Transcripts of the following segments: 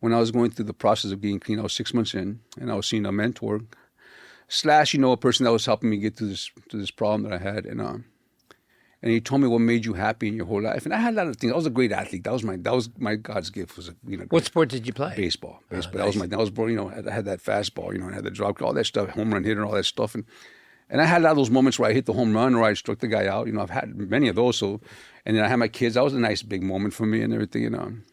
when I was going through the process of getting clean, I was 6 months in, and I was seeing a mentor / a person that was helping me get through this problem that I had, and he told me what made you happy in your whole life. And I had a lot of things. I was a great athlete. That was my God's gift. Was what sport did you play? Baseball. Nice. That was born. I had that fastball. I had the drop, all that stuff, home run hitter, all that stuff, and I had a lot of those moments where I hit the home run or I struck the guy out. I've had many of those. So, and then I had my kids. That was a nice big moment for me and everything.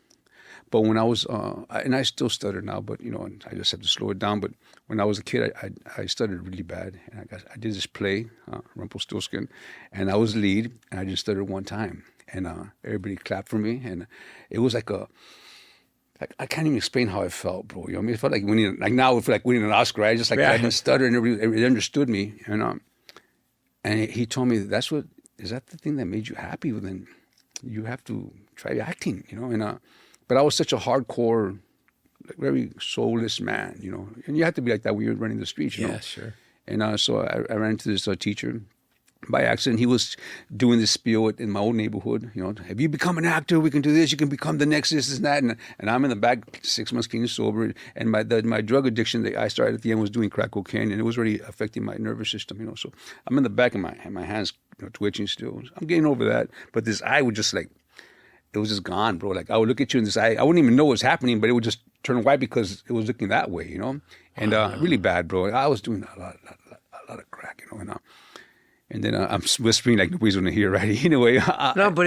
But when I was, and I still stutter now, but and I just have to slow it down. But when I was a kid, I stuttered really bad, and I did this play, Rumpelstiltskin, and I was the lead, and I just stuttered one time, and everybody clapped for me, and it was like I can't even explain how I felt, bro. It felt like winning. Like now, it felt like winning an Oscar. I just I didn't stutter, and everybody understood me, and he told me is that the thing that made you happy? Well, then you have to try acting, But I was such a hardcore, very soulless man, And you have to be like that when you're running the streets, Yeah, sure. And so I ran into this teacher by accident. He was doing this spiel in my old neighborhood, Have you become an actor? We can do this. You can become the next this and that. And I'm in the back, 6 months clean and sober. And my drug addiction that I started at the end was doing crack cocaine, and it was really affecting my nervous system, So I'm in the back, and my hands twitching still. I'm getting over that. But this eye would just it was just gone, bro. Like I would look at you in this eye, I wouldn't even know what was happening, but it would just turn white because it was looking that way, And really bad, bro. I was doing a lot of crack, And then I'm whispering like nobody's going to hear, right? Anyway. No, but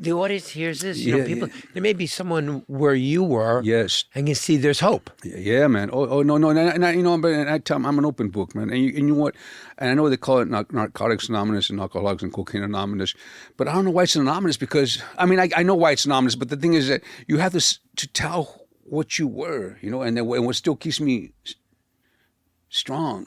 the audience hears this. People. There may be someone where you were. Yes. And you see there's hope. Yeah, man. Oh no. And but I tell them I'm an open book, man. And you know what? And I know they call it Narcotics Anonymous and Alcoholics and Cocaine Anonymous, but I don't know why it's anonymous because, I know why it's anonymous, but the thing is that you have to tell what you were, and what still keeps me strong,